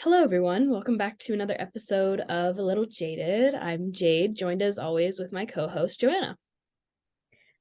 Hello, everyone. Welcome back to another episode of A Little Jaded. I'm Jade, joined as always with my co host, Joanna.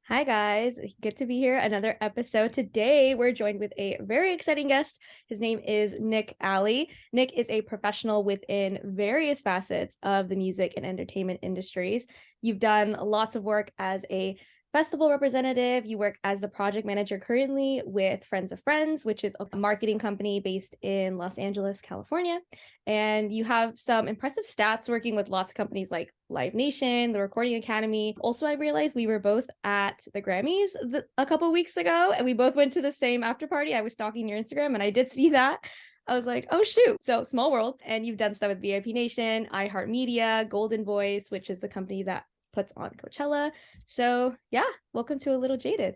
Hi, guys. Good to be here. Another episode. Today, we're joined with a very exciting guest. His name is Nick Alley. Nick is a professional within various facets of the music and entertainment industries. You've done lots of work as a festival representative. You work as the project manager currently with Friends of Friends, which is a marketing company based in Los Angeles, California. And you have some impressive stats working with lots of companies like Live Nation, the Recording Academy. Also, I realized we were both at the Grammys a couple weeks ago, and we both went to the same after party. I was stalking your Instagram, and I did see that. I was like, oh, shoot. So, small world. And you've done stuff with VIP Nation, iHeartMedia, Goldenvoice, which is the company that puts on Coachella. So, yeah, welcome to A Little Jaded.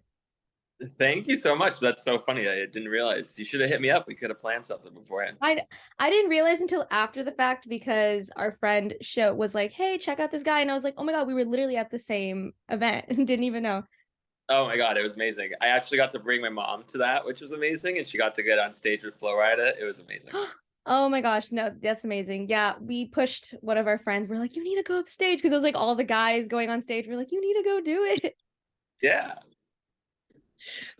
Thank you so much. That's so funny. I didn't realize. You should have hit me up. We could have planned something beforehand. I didn't realize until after the fact because our friend show was like, "Hey, check out this guy," and I was like, "Oh my god, we were literally at the same event and didn't even know." Oh my God, it was amazing. I actually got to bring my mom to that, which is amazing. And she got to get on stage with Flo Rida. It was amazing. Oh my gosh, no, that's amazing. Yeah, we pushed one of our friends. We're like, "You need to go upstage," because it was like all the guys going on stage. We're like, "You need to go do it." Yeah.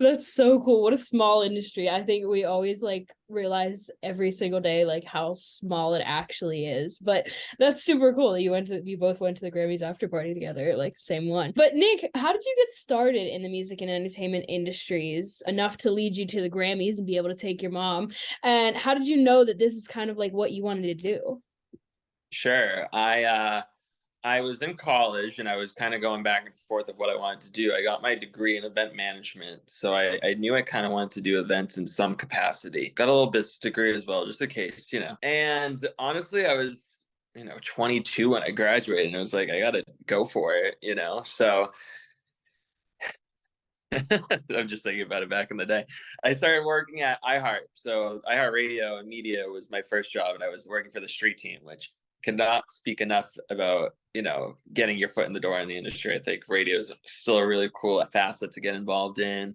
That's so cool. What a small industry. I think we always realize every single day how small it actually is. But that's super cool that you both went to the Grammys after party together, like same one. But Nick, how did you get started in the music and entertainment industries enough to lead you to the Grammys and be able to take your mom? And how did you know that this is kind of like what you wanted to do? Sure. I was in college and I was kind of going back and forth of what I wanted to do. I got my degree in event management. So I knew I kind of wanted to do events in some capacity. Got a little business degree as well, just in case. And honestly, I was, 22 when I graduated and I was like, I got to go for it. So I'm just thinking about it back in the day. I started working at iHeart. So iHeart Radio and Media was my first job, and I was working for the street team, which cannot speak enough about, getting your foot in the door in the industry. I think radio is still a really cool facet to get involved in,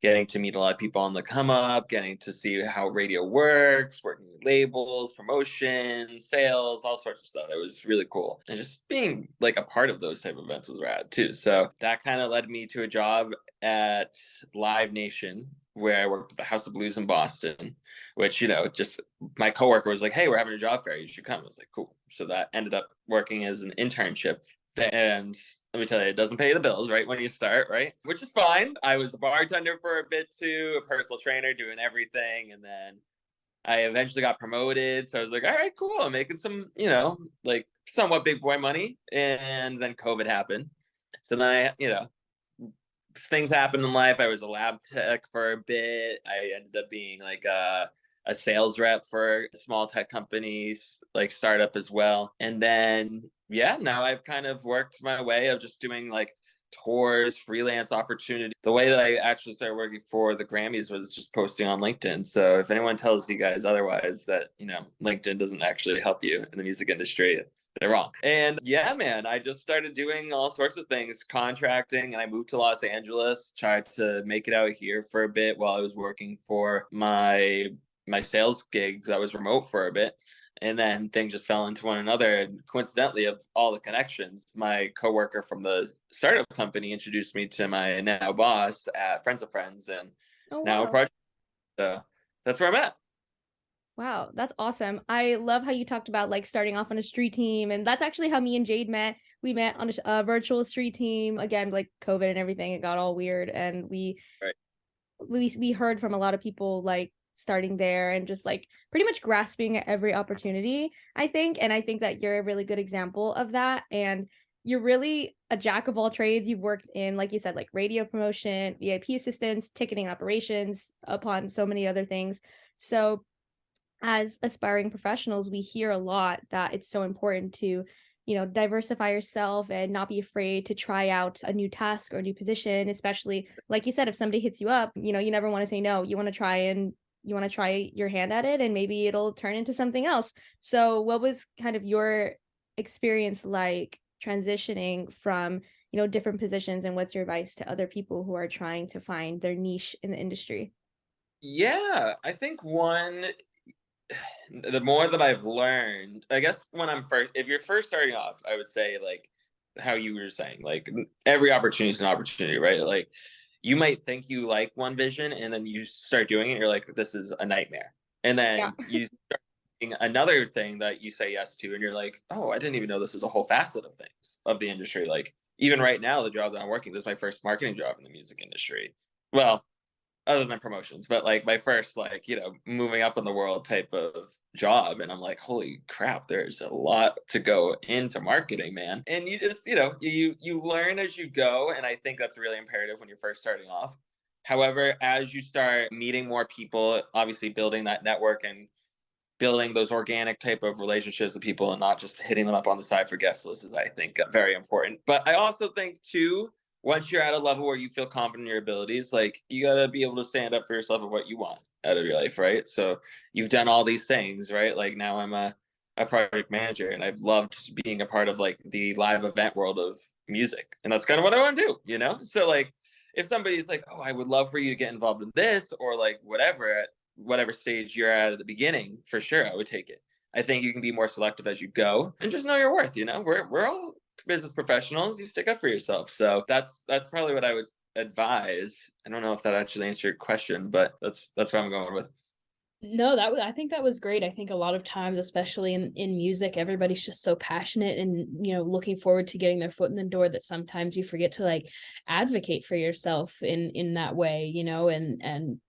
getting to meet a lot of people on the come up, getting to see how radio works, working with labels, promotion, sales, all sorts of stuff. It was really cool. And just being like a part of those type of events was rad too. So that kind of led me to a job at Live Nation, where I worked at the House of Blues in Boston, which, just my coworker was like, "Hey, we're having a job fair. You should come." I was like, "Cool." So that ended up working as an internship. And let me tell you, it doesn't pay the bills right when you start, right? Which is fine. I was a bartender for a bit too, a personal trainer, doing everything. And then I eventually got promoted. So I was like, all right, cool. I'm making some, like somewhat big boy money. And then COVID happened. So then things happened in life. I was a lab tech for a bit. I ended up being like a sales rep for small tech companies, like startup as well. And then, yeah, now I've kind of worked my way of just doing like tours, freelance opportunities. The way that I actually started working for the Grammys was just posting on LinkedIn. So if anyone tells you guys otherwise that, LinkedIn doesn't actually help you in the music industry, they're wrong. And yeah, man, I just started doing all sorts of things, contracting, and I moved to Los Angeles, tried to make it out here for a bit while I was working for my sales gig that was remote for a bit. And then things just fell into one another. And coincidentally, of all the connections, my coworker from the startup company introduced me to my now boss at Friends of Friends, and Oh now a wow. project. So that's where I'm at. Wow, that's awesome. I love how you talked about like starting off on a street team, and that's actually how me and Jade met. We met on a virtual street team. Again, like COVID and everything, it got all weird, and Right. we heard from a lot of people like starting there and just like pretty much grasping at every opportunity, I think. And I think that you're a really good example of that. And you're really a jack of all trades. You've worked in, like you said, like radio promotion, VIP assistance, ticketing operations, upon so many other things. So as aspiring professionals, we hear a lot that it's so important to, diversify yourself and not be afraid to try out a new task or a new position, especially like you said, if somebody hits you up, you never want to say no. You want to try your hand at it and maybe it'll turn into something else. So what was kind of your experience like transitioning from, different positions, and what's your advice to other people who are trying to find their niche in the industry? Yeah, I think one. the more that I've learned, I guess if you're first starting off, I would say like how you were saying, like every opportunity is an opportunity, right? Like you might think you like one vision and then you start doing it, you're like, this is a nightmare. And Yeah. then you start doing another thing that you say yes to, and you're like, oh, I didn't even know this was a whole facet of things of the industry. Like even right now, the job that I'm working, this is my first marketing job in the music industry. Well, other than promotions, but like my first, like, moving up in the world type of job. And I'm like, holy crap, there's a lot to go into marketing, man. And you just, you learn as you go. And I think that's really imperative when you're first starting off. However, as you start meeting more people, obviously building that network and building those organic type of relationships with people and not just hitting them up on the side for guest lists is, I think, very important. But I also think too, once you're at a level where you feel confident in your abilities, like you gotta be able to stand up for yourself and what you want out of your life, right? So you've done all these things, right? Like now I'm a project manager and I've loved being a part of like the live event world of music. And that's kind of what I want to do. So like if somebody's like, oh, I would love for you to get involved in this or like whatever stage you're at the beginning, for sure, I would take it. I think you can be more selective as you go and just know your worth. We're all business professionals. You stick up for yourself. So that's probably what I would advise. I don't know if that actually answered your question, but that's what I'm going with. No, I think that was great. I think a lot of times, especially in music, everybody's just so passionate and looking forward to getting their foot in the door that sometimes you forget to like advocate for yourself in that way, and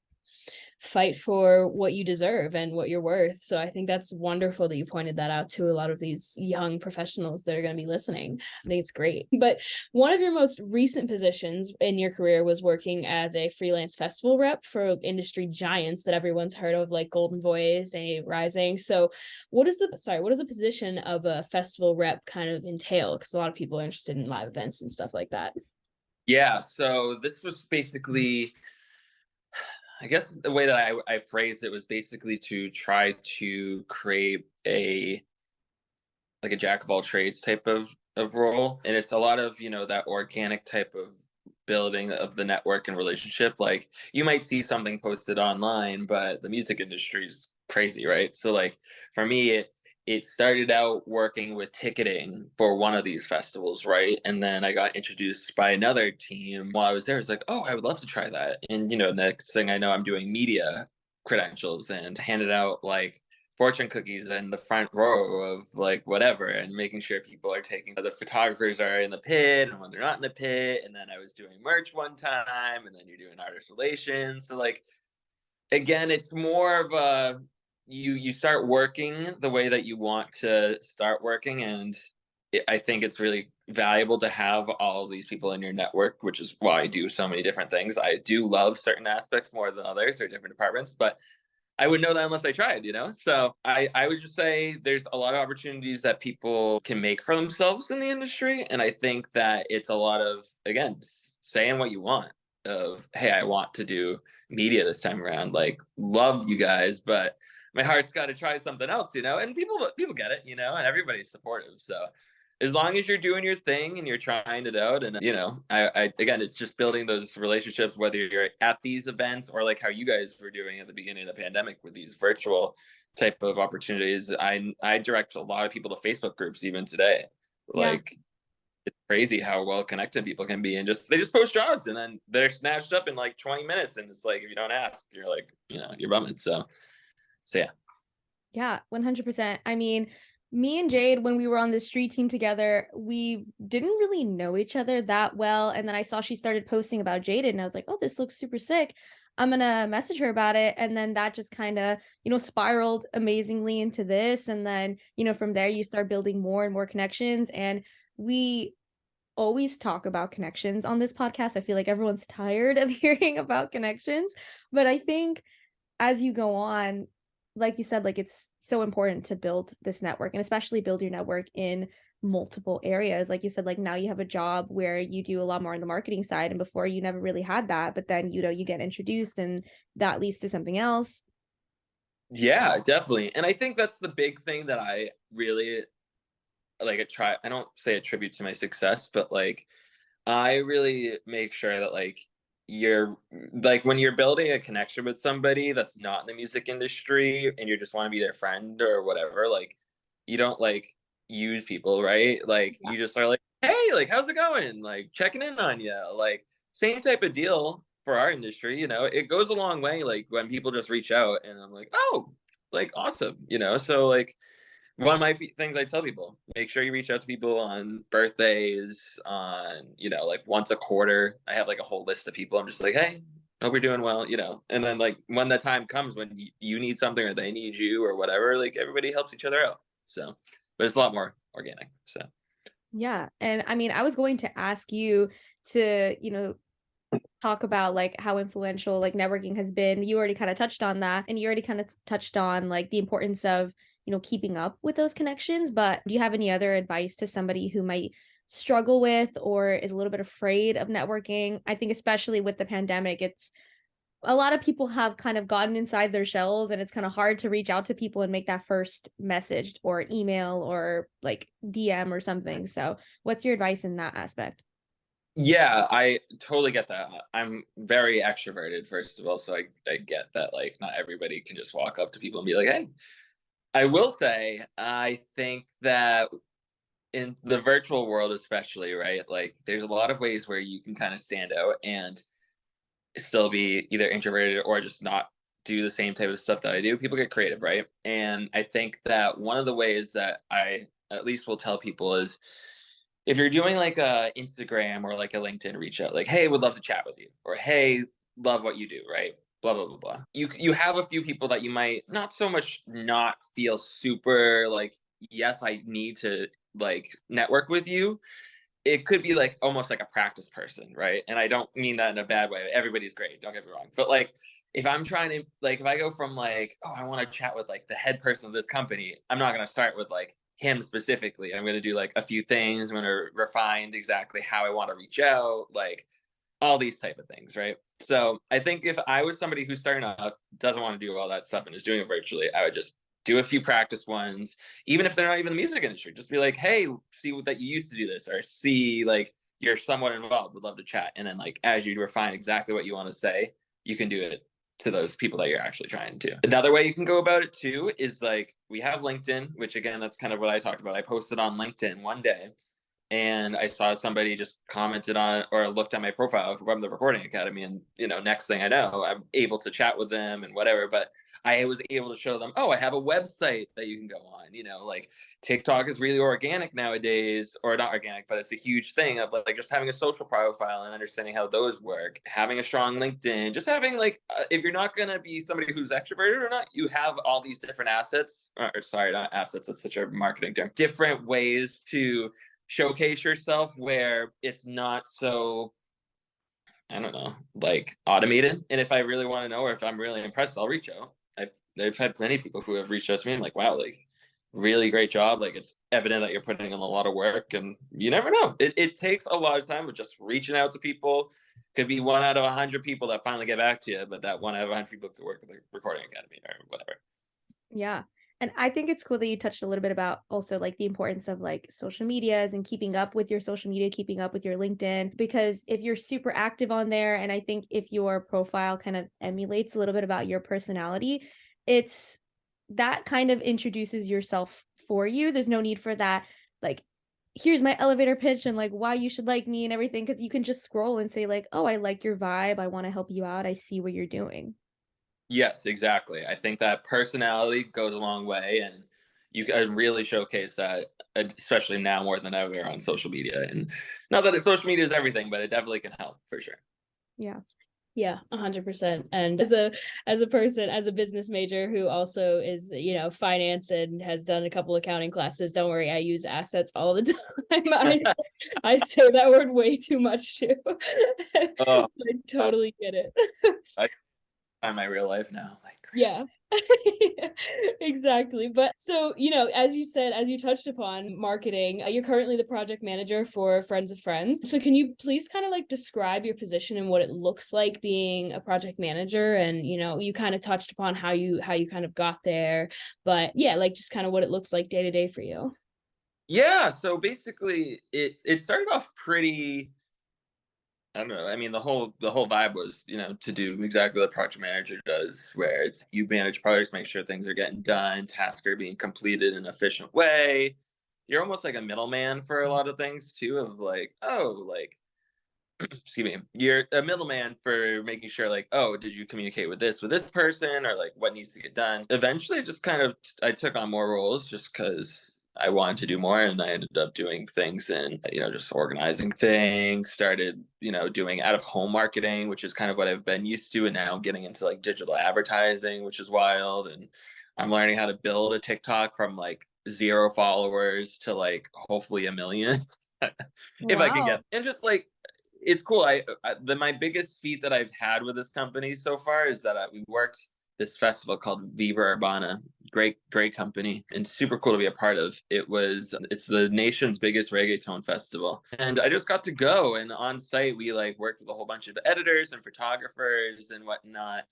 fight for what you deserve and what you're worth. So I think that's wonderful that you pointed that out to a lot of these young professionals that are going to be listening. I think it's great. But one of your most recent positions in your career was working as a freelance festival rep for industry giants that everyone's heard of, like Goldenvoice and Rising. So what does the position of a festival rep kind of entail? Because a lot of people are interested in live events and stuff like that. Yeah. So this was basically, I guess the way that I phrased it was basically to try to create a jack of all trades type of role. And it's a lot of, that organic type of building of the network and relationship. Like you might see something posted online, but the music industry is crazy, right? So like for me, it started out working with ticketing for one of these festivals, right? And then I got introduced by another team while I was there. It's like, oh, I would love to try that. And next thing I know, I'm doing media credentials and handed out like fortune cookies in the front row of like whatever, and making sure people are taking, the photographers are in the pit and when they're not in the pit. And then I was doing merch one time, and then you're doing artist relations. So like again, it's more of a, you start working the way that you want to start working. And I think it's really valuable to have all of these people in your network, which is why I do so many different things. I do love certain aspects more than others or different departments, but I wouldn't know that unless I tried. So I would just say there's a lot of opportunities that people can make for themselves in the industry. And I think that it's a lot of, again, saying what you want of, hey, I want to do media this time around. Like, love you guys, but my heart's got to try something else. And people get it, and everybody's supportive. So as long as you're doing your thing and you're trying it out, and I again, it's just building those relationships, whether you're at these events or like how you guys were doing at the beginning of the pandemic with these virtual type of opportunities. I direct a lot of people to Facebook groups even today. Yeah. Like it's crazy how well connected people can be, and they just post jobs and then they're snatched up in like 20 minutes, and it's like if you don't ask, you're like you're bumming. So yeah. Yeah, 100%. I mean, me and Jade, when we were on the street team together, we didn't really know each other that well. And then I saw she started posting about Jaded, and I was like, oh, this looks super sick. I'm gonna message her about it. And then that just kind of, spiraled amazingly into this. And then, from there, you start building more and more connections. And we always talk about connections on this podcast. I feel like everyone's tired of hearing about connections. But I think as you go on, like you said, like it's so important to build this network and especially build your network in multiple areas. Like you said, like now you have a job where you do a lot more on the marketing side, and before you never really had that, but then you get introduced and that leads to something else. Yeah, definitely. And I think that's the big thing that I really like I don't say attribute to my success, but like I really make sure that like you're like, when you're building a connection with somebody that's not in the music industry and you just want to be their friend or whatever, like you don't like use people, right? Like Yeah. you just are like, hey, like how's it going? Like checking in on you. Like same type of deal for our industry, you know. It goes a long way, like when people just reach out and I'm like, oh, like awesome, you know. So like one of my things I tell people, make sure you reach out to people on birthdays, on, you know, like once a quarter. I have like a whole list of people. I'm just like, hey, hope you're doing well, you know. And then like when the time comes when you need something or they need you or whatever, like everybody helps each other out. So, but it's a lot more organic. So, Yeah. And I mean, I was going to ask you to, talk about like how influential like networking has been. You already kind of touched on that, and you already kind of touched on like the importance of, keeping up with those connections. But do you have any other advice to somebody who might struggle with or is a little bit afraid of networking? I think especially with the pandemic, it's a lot of people have kind of gotten inside their shells, and it's kind of hard to reach out to people and make that first message or email or like DM or something. So, what's your advice in that aspect? yeah, I totally get that. I'm very extroverted, first of all. So I get that, like, not everybody can just walk up to people and be like, hey. I will say, I think that in the virtual world, especially, right? Like, there's a lot of ways where you can kind of stand out and still be either introverted or just not do the same type of stuff that I do. People get creative, right? And I think that one of the ways that I at least will tell people is, if you're doing like a Instagram or like a LinkedIn reach out, like, hey, would love to chat with you, or hey, love what you do, right? Blah blah blah blah. You have a few people that you might not so much not feel super like, yes, I need to like network with you. It could be like almost like a practice person, right? And I don't mean that in a bad way. Everybody's great, don't get me wrong. But like, if I'm trying to, like, if I go from like, oh, I want to chat with like the head person of this company, I'm not going to start with like him specifically. I'm going to do like a few things. I'm going to refine exactly how I want to reach out, like all these type of things, right? So I think if I was somebody who's starting off, doesn't want to do all that stuff and is doing it virtually, I would just do a few practice ones, even if they're not even in the music industry. Just be like, hey, see what that you used to do this, or see like you're somewhat involved, would love to chat. And then like as you refine exactly what you want to say, you can do it to those people that you're actually trying to. Another way you can go about it too is like, we have LinkedIn, which again, that's kind of what I talked about. I posted on LinkedIn one day and I saw somebody just commented on or looked at my profile from the Recording Academy, and next thing I know, I'm able to chat with them and whatever. But I was able to show them, oh, I have a website that you can go on. Like TikTok is really organic nowadays, or not organic, but it's a huge thing of like just having a social profile and understanding how those work, having a strong LinkedIn, just having like if you're not gonna be somebody who's extroverted or not, you have all these different assets. Or sorry, not assets. That's such a marketing term. Different ways to showcase yourself where it's not so, I don't know, like automated. And if I really want to know, or if I'm really impressed, I'll reach out. I've had plenty of people who have reached out to me. I'm like, wow, like really great job. Like it's evident that you're putting in a lot of work, and you never know. It takes a lot of time, but just reaching out to people. Could be 1 out of 100 people that finally get back to you, but that 1 out of 100 people could work with the Recording Academy or whatever. Yeah. And I think it's cool that you touched a little bit about also like the importance of like social medias and keeping up with your social media, keeping up with your LinkedIn, because if you're super active on there, and I think if your profile kind of emulates a little bit about your personality, it's that kind of introduces yourself for you. There's no need for that, like, here's my elevator pitch and like why you should like me and everything, because you can just scroll and say like, oh, I like your vibe. I want to help you out. I see what you're doing. Yes, exactly. I think that personality goes a long way, and you can really showcase that, especially now more than ever on social media. And not that social media is everything, but it definitely can help for sure. Yeah. Yeah, 100%. And as a person, as a business major who also is, finance and has done a couple accounting classes, don't worry, I use assets all the time. I say that word way too much too. Oh, I totally get it. I find my real life now. Like, Yeah. Exactly. But so, as you said, as you touched upon marketing, you're currently the project manager for Friends of Friends. So can you please kind of like describe your position and what it looks like being a project manager? And, you kind of touched upon how you kind of got there, but yeah, like just kind of what it looks like day to day for you. yeah. So basically, it started off pretty I don't know. I mean, the whole vibe was, to do exactly what a project manager does, where it's you manage projects, make sure things are getting done, tasks are being completed in an efficient way. You're almost like a middleman for a lot of things too, of like, oh, like, excuse me, you're a middleman for making sure, like, oh, did you communicate with this person, or like what needs to get done. Eventually just kind of I took on more roles just because I wanted to do more, and I ended up doing things and just organizing things, started doing out of home marketing, which is kind of what I've been used to, and now getting into like digital advertising, which is wild. And I'm learning how to build a TikTok from like 0 followers to like hopefully 1 million. If I can Wow. get, and just like it's cool. My biggest feat that I've had with this company so far is that we worked this festival called Viva Urbana. Great company, and super cool to be a part of. It's the nation's biggest reggaeton festival, and I just got to go, and on site we like worked with a whole bunch of editors and photographers and whatnot,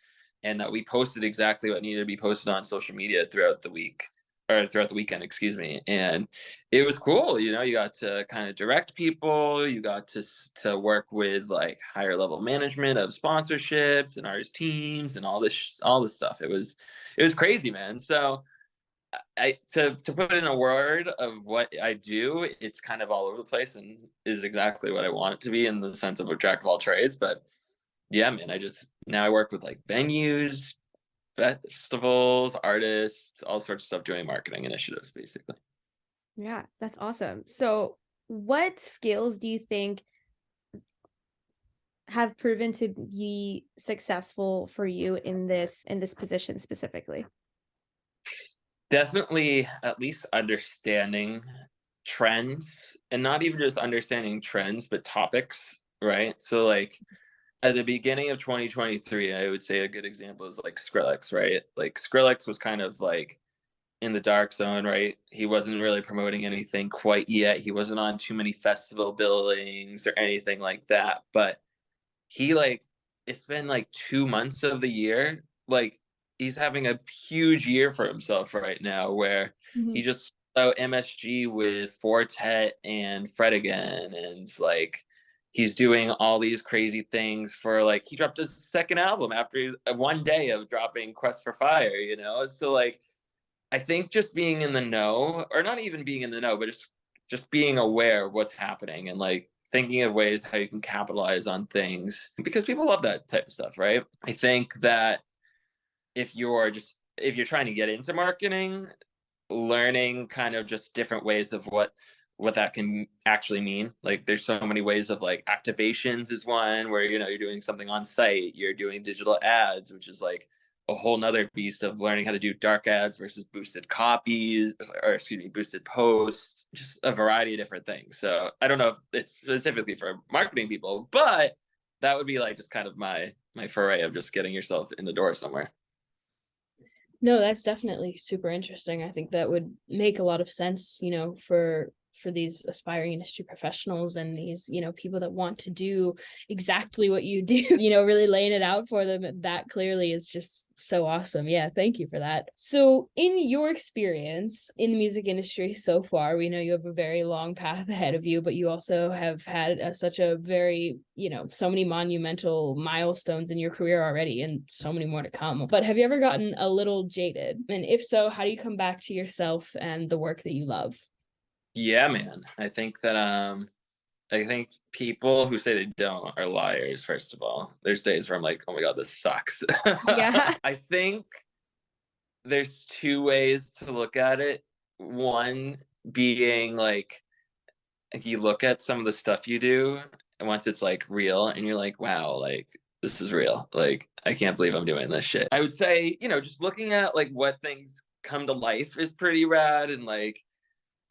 and we posted exactly what needed to be posted on social media throughout the week, or throughout the weekend, excuse me. And it was cool. You got to kind of direct people, you got to work with like higher level management of sponsorships and artist teams and all this stuff. It was crazy, man. So I to put it in a word of what I do, it's kind of all over the place and is exactly what I want it to be, in the sense of a jack of all trades. But yeah, man, now I work with like venues, festivals, artists, all sorts of stuff, doing marketing initiatives, basically. Yeah, that's awesome. So, what skills do you think have proven to be successful for you in this position specifically? Definitely, at least understanding trends, and not even just understanding trends, but topics, right? So, like, at the beginning of 2023, I would say a good example is like Skrillex, right? Like, Skrillex was kind of like in the dark zone, right? He wasn't really promoting anything quite yet. He wasn't on too many festival billings or anything like that. But he like it's been like 2 months of the year. Like, he's having a huge year for himself right now, where he Mhm. just out MSG with Fortet and Fred again, and like he's doing all these crazy things for like he dropped his second album after 1 day of dropping Quest for Fire. So like I think just being in the know, or not even being in the know, but just being aware of what's happening, and like thinking of ways how you can capitalize on things, because people love that type of stuff, right? I think that if you're trying to get into marketing, learning kind of just different ways of what that can actually mean. Like, there's so many ways of like activations is one, where you're doing something on site, you're doing digital ads, which is like a whole nother beast of learning how to do dark ads versus boosted copies, or excuse me, boosted posts, just a variety of different things. So I don't know if it's specifically for marketing people, but that would be like just kind of my foray of just getting yourself in the door somewhere. No, that's definitely super interesting. I think that would make a lot of sense, for these aspiring industry professionals and these, people that want to do exactly what you do, really laying it out for them that clearly is just so awesome. Yeah, thank you for that. So, in your experience in the music industry so far, we know you have a very long path ahead of you, but you also have had such a very, so many monumental milestones in your career already and so many more to come. But have you ever gotten a little jaded? And if so, how do you come back to yourself and the work that you love? Yeah, man. I think people who say they don't are liars, first of all. There's days where I'm like, oh my God, this sucks. Yeah. I think there's two ways to look at it. One being like, if you look at some of the stuff you do, and once it's like real, and you're like, wow, like this is real. Like, I can't believe I'm doing this shit. I would say, just looking at like what things come to life is pretty rad. And like,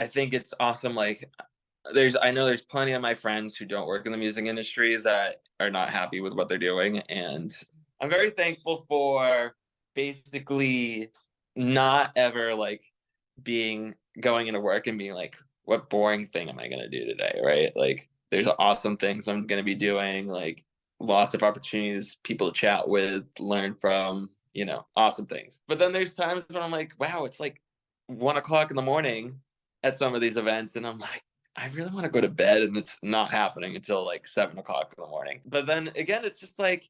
I think it's awesome. Like, I know there's plenty of my friends who don't work in the music industry that are not happy with what they're doing. And I'm very thankful for basically not ever like going into work and being like, what boring thing am I going to do today? Right. Like, there's awesome things I'm going to be doing, like lots of opportunities, people to chat with, learn from, awesome things. But then there's times when I'm like, wow, it's like 1 o'clock in the morning at some of these events. And I'm like, I really want to go to bed, and it's not happening until like 7 o'clock in the morning. But then again, it's just like,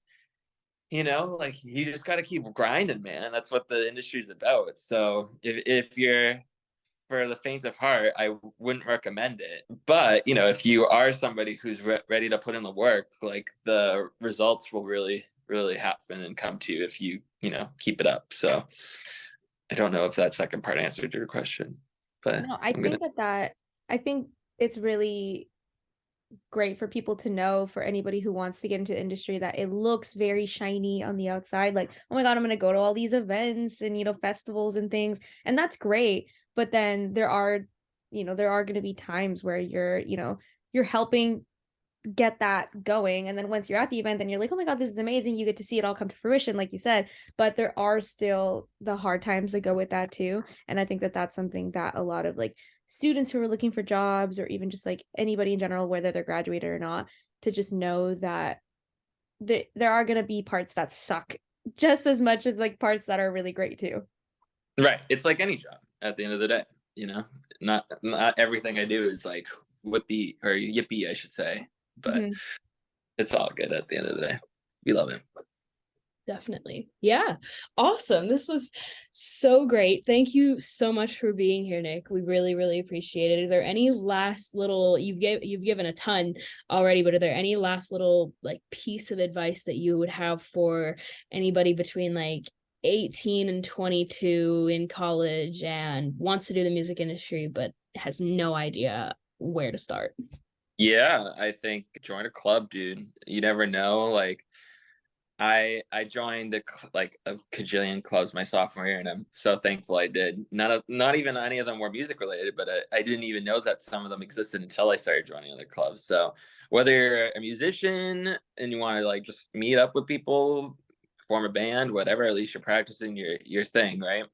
like you just got to keep grinding, man. That's what the industry is about. So if you're for the faint of heart, I wouldn't recommend it. But if you are somebody who's ready to put in the work, like the results will really, really happen and come to you if you keep it up. So I don't know if that second part answered your question, but No, I think it's really great for people to know, for anybody who wants to get into the industry, that it looks very shiny on the outside, like, oh my god, I'm going to go to all these events and festivals and things, and that's great. But then there are going to be times where you're helping get that going, and then once you're at the event, then you're like, oh my god, this is amazing, you get to see it all come to fruition, like you said. But there are still the hard times that go with that too, and I think that that's something that a lot of like students who are looking for jobs, or even just like anybody in general, whether they're graduated or not, to just know that there are going to be parts that suck just as much as like parts that are really great too. Right. It's like any job at the end of the day, not everything I do is like whippy or yippee, I should say, but it's all good at the end of the day. We love it. Definitely. Yeah. Awesome. This was so great. Thank you so much for being here, Nick. We really, really appreciate it. Is there any last little, you've given a ton already, but are there any last little like piece of advice that you would have for anybody between like 18 and 22 in college and wants to do the music industry, but has no idea where to start? Yeah, I think join a club, dude. You never know. Like I joined like a cajillion clubs my sophomore year, and I'm so thankful I did. Not even any of them were music related, but I didn't even know that some of them existed until I started joining other clubs. So whether you're a musician and you want to like just meet up with people, form a band, whatever, at least you're practicing your thing, right?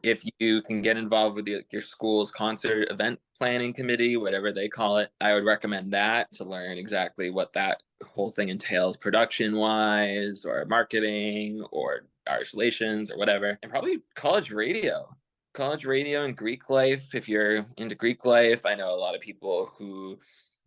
If you can get involved with your school's concert event planning committee, whatever they call it, I would recommend that to learn exactly what that whole thing entails production wise, or marketing, or artist relations, or whatever. And probably college radio and Greek life. If you're into Greek life, I know a lot of people who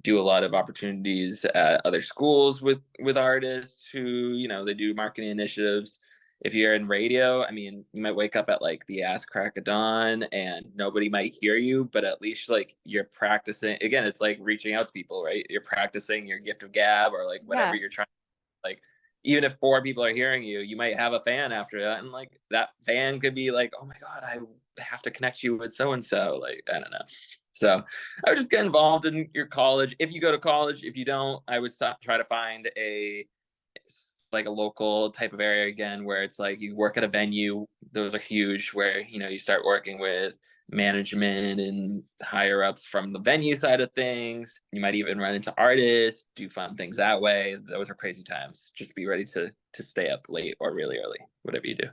do a lot of opportunities at other schools with artists who they do marketing initiatives. If you're in radio, I mean, you might wake up at like the ass crack of dawn and nobody might hear you, but at least like you're practicing. Again, it's like reaching out to people, right? You're practicing your gift of gab, or like whatever you're trying. Like, even if 4 people are hearing you, you might have a fan after that, and like that fan could be like, oh my god, I have to connect you with so and so. Like, I don't know. So I would just get involved in your college. If you go to college, if you don't, I would try to find a local type of area again, where it's like you work at a venue. Those are huge, where you start working with management and higher ups from the venue side of things. You might even run into artists, do fun things that way. Those are crazy times. Just be ready to stay up late or really early, whatever you do.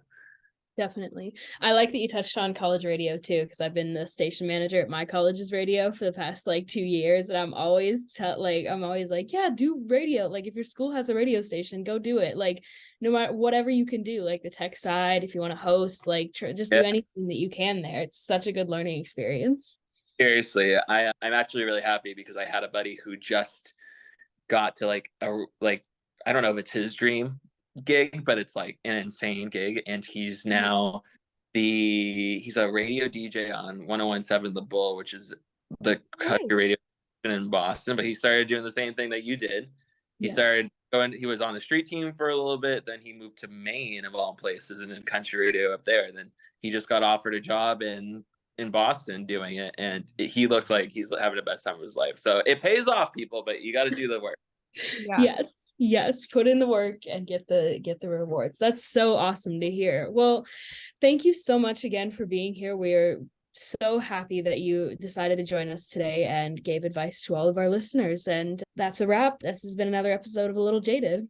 Definitely. I like that you touched on college radio too, because I've been the station manager at my college's radio for the past like 2 years, and I'm always like, yeah, do radio. Like, if your school has a radio station, go do it. Like, no matter whatever you can do, like the tech side, if you want to host, like just do anything that you can there. It's such a good learning experience. Seriously, I'm actually really happy because I had a buddy who just got to like I don't know if it's his dream gig, but it's like an insane gig, and he's now he's a radio DJ on 101.7 The Bull, which is the country radio in Boston. But he started doing the same thing that you did. He started going. He was on the street team for a little bit, then he moved to Maine of all places, and in country radio up there. Then he just got offered a job in Boston doing it, and he looks like he's having the best time of his life. So it pays off, people, but you got to do the work. Yes, put in the work and get the rewards. That's so awesome to hear. Well, thank you so much again for being here. We're so happy that you decided to join us today and gave advice to all of our listeners. And that's a wrap. This has been another episode of A Little Jaded.